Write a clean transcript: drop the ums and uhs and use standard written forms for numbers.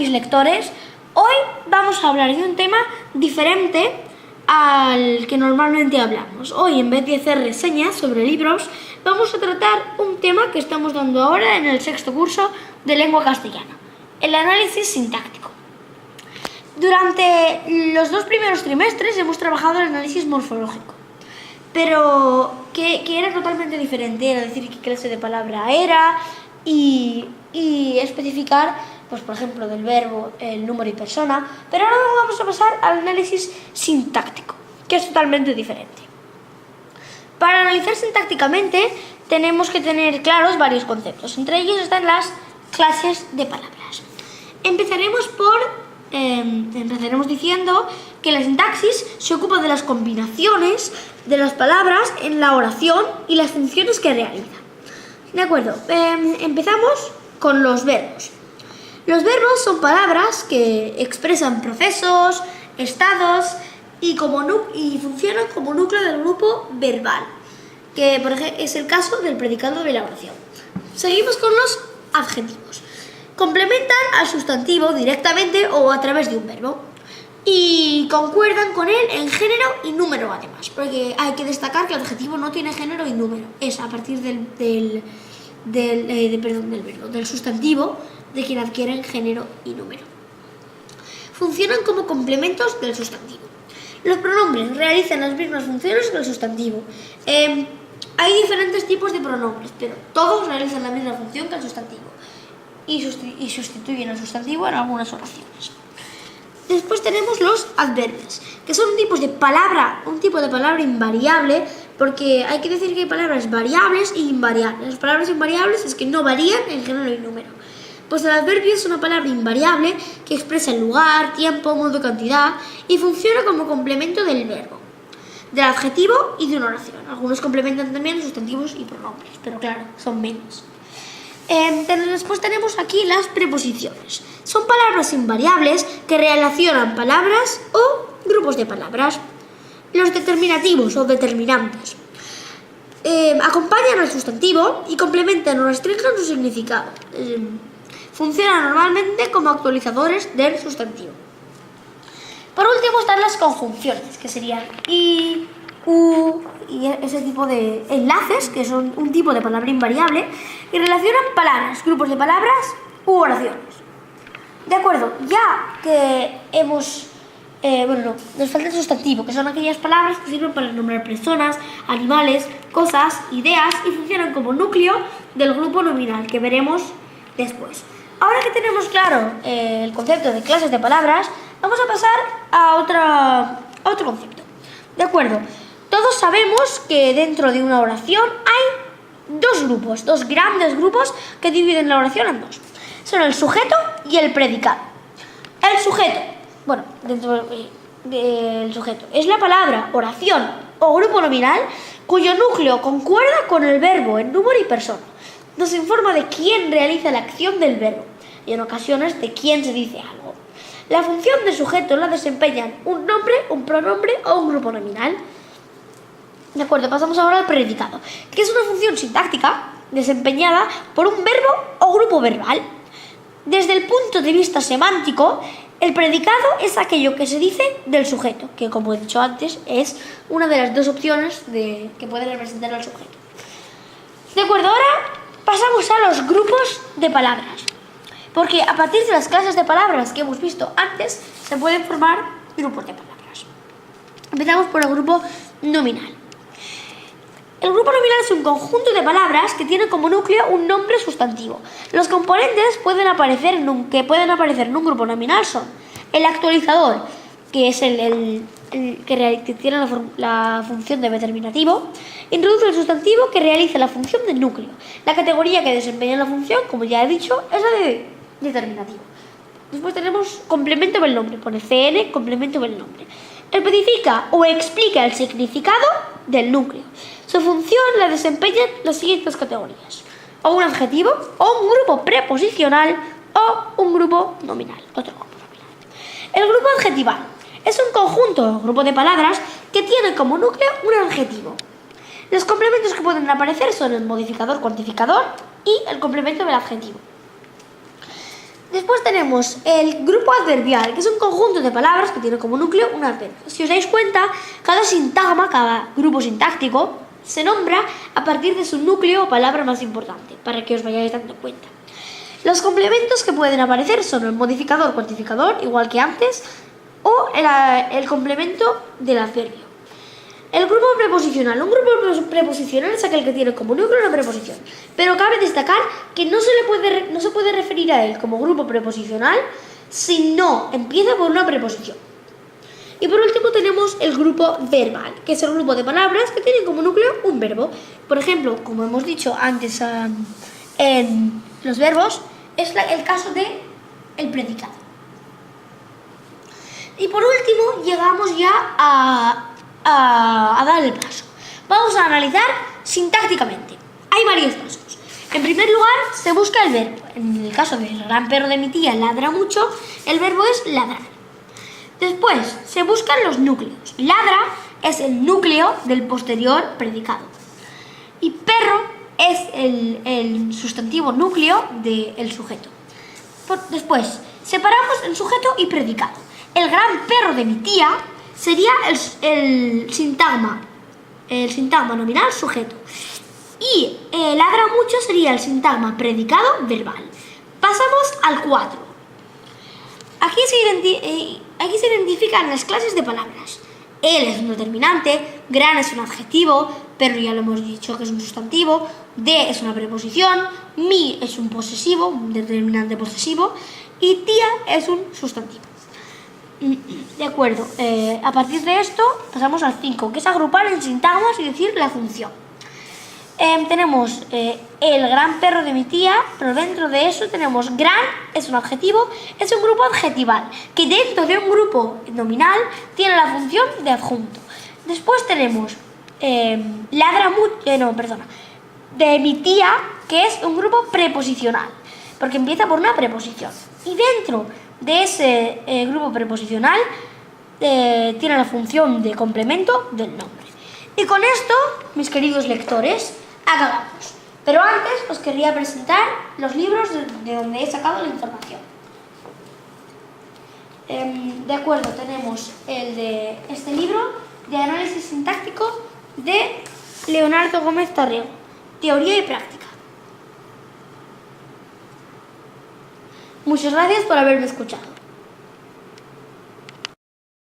mis lectores. Hoy vamos a hablar de un tema diferente al que normalmente hablamos. Hoy, en vez de hacer reseñas sobre libros, vamos a tratar un tema que estamos dando ahora en el sexto curso de lengua castellana, el análisis sintáctico. Durante los 2 primeros trimestres hemos trabajado el análisis morfológico, pero que era totalmente diferente, era decir qué clase de palabra era y especificar, pues por ejemplo, del verbo, el número y persona. Pero ahora vamos a pasar al análisis sintáctico, que es totalmente diferente. Para analizar sintácticamente tenemos que tener claros varios conceptos. Entre ellos están las clases de palabras. Empezaremos diciendo que la sintaxis se ocupa de las combinaciones de las palabras en la oración y las funciones que realiza. De acuerdo, empezamos con los verbos. Los verbos son palabras que expresan procesos, estados y funcionan como núcleo del grupo verbal, que por ejemplo es el caso del predicado de la oración. Seguimos con los adjetivos. Complementan al sustantivo directamente o a través de un verbo y concuerdan con él en género y número, además, porque hay que destacar que el adjetivo no tiene género y número, es a partir del verbo, del sustantivo, de quien adquieren género y número. Funcionan como complementos del sustantivo. Los pronombres realizan las mismas funciones que el sustantivo. Hay diferentes tipos de pronombres, pero todos realizan la misma función que el sustantivo y sustituyen al sustantivo en algunas oraciones. Después tenemos los adverbios, que son un tipo de palabra invariable, porque hay que decir que hay palabras variables e invariables. Las palabras invariables es que no varían en género y número. Pues el adverbio es una palabra invariable que expresa el lugar, tiempo, modo, cantidad y funciona como complemento del verbo, del adjetivo y de una oración. Algunos complementan también sustantivos y pronombres, pero claro, son menos. Después tenemos aquí las preposiciones. Son palabras invariables que relacionan palabras o grupos de palabras. Los determinativos o determinantes acompañan al sustantivo y complementan o restringen su significado. Funcionan normalmente como actualizadores del sustantivo. Por último están las conjunciones, que serían y, u y ese tipo de enlaces, que son un tipo de palabra invariable y relacionan palabras, grupos de palabras u oraciones. De acuerdo, ya que nos falta el sustantivo, que son aquellas palabras que sirven para nombrar personas, animales, cosas, ideas y funcionan como núcleo del grupo nominal, que veremos después. Ahora que tenemos claro el concepto de clases de palabras, vamos a pasar a otro concepto. De acuerdo, todos sabemos que dentro de una oración hay dos grandes grupos que dividen la oración en dos. Son el sujeto y el predicado. El sujeto, dentro del sujeto, es la palabra, oración o grupo nominal cuyo núcleo concuerda con el verbo en número y persona. Nos informa de quién realiza la acción del verbo y en ocasiones de quién se dice algo. La función de sujeto la desempeñan un nombre, un pronombre o un grupo nominal. De acuerdo, pasamos ahora al predicado, que es una función sintáctica desempeñada por un verbo o grupo verbal. Desde el punto de vista semántico, el predicado es aquello que se dice del sujeto, que como he dicho antes es una de las dos opciones que pueden representar al sujeto. De acuerdo, ahora pasamos a los grupos de palabras, porque a partir de las clases de palabras que hemos visto antes se pueden formar grupos de palabras. Empezamos por el grupo nominal. El grupo nominal es un conjunto de palabras que tiene como núcleo un nombre sustantivo. Los componentes que pueden aparecer en un grupo nominal son el actualizador, que es el que tiene la función de determinativo, introduce el sustantivo que realiza la función del núcleo. La categoría que desempeña la función, como ya he dicho, es la de determinativo. Después tenemos complemento del nombre, pone CN, complemento del nombre. Especifica o explica el significado del núcleo. Su función la desempeñan las siguientes categorías: o un adjetivo, o un grupo preposicional, o un grupo nominal, otro grupo nominal. El grupo adjetival es un conjunto, grupo de palabras que tiene como núcleo un adjetivo. Los complementos que pueden aparecer son el modificador cuantificador y el complemento del adjetivo. Después tenemos el grupo adverbial, que es un conjunto de palabras que tiene como núcleo un adverbio. Si os dais cuenta, cada sintagma, cada grupo sintáctico, se nombra a partir de su núcleo o palabra más importante, para que os vayáis dando cuenta. Los complementos que pueden aparecer son el modificador, cuantificador, igual que antes, o el complemento del adverbio. El grupo preposicional. Un grupo preposicional es aquel que tiene como núcleo una preposición, pero cabe destacar que no se puede referir a él como grupo preposicional si no empieza por una preposición. Y por último tenemos el grupo verbal, que es el grupo de palabras que tienen como núcleo un verbo. Por ejemplo, como hemos dicho antes en los verbos, es el caso de el predicado. Y por último llegamos ya a dar el paso. Vamos a analizar sintácticamente. Hay varios pasos. En primer lugar, se busca el verbo. En el caso del gran perro de mi tía ladra mucho, el verbo es ladrar. Después, se buscan los núcleos. Ladra es el núcleo del posterior predicado. Y perro es el sustantivo núcleo del sujeto. Después, separamos el sujeto y predicado. El gran perro de mi tía sería el sintagma nominal sujeto. Y ladra mucho sería el sintagma predicado verbal. Pasamos al 4. Aquí se identifican las clases de palabras. El es un determinante, gran es un adjetivo, perro ya lo hemos dicho que es un sustantivo, de es una preposición, mi es un posesivo, un determinante posesivo, y tía es un sustantivo. De acuerdo, a partir de esto pasamos al 5, que es agrupar en sintagmas y decir la función. Tenemos el gran perro de mi tía, pero dentro de eso tenemos gran, es un adjetivo, es un grupo adjetival, que dentro de un grupo nominal tiene la función de adjunto. Después tenemos de mi tía, que es un grupo preposicional, porque empieza por una preposición. Y dentro de ese grupo preposicional tiene la función de complemento del nombre. Y con esto, mis queridos lectores, acabamos. Pero antes os querría presentar los libros de donde he sacado la información. De acuerdo, tenemos este libro de análisis sintáctico de Leonardo Gómez Tarrego, teoría y práctica. Muchas gracias por haberme escuchado.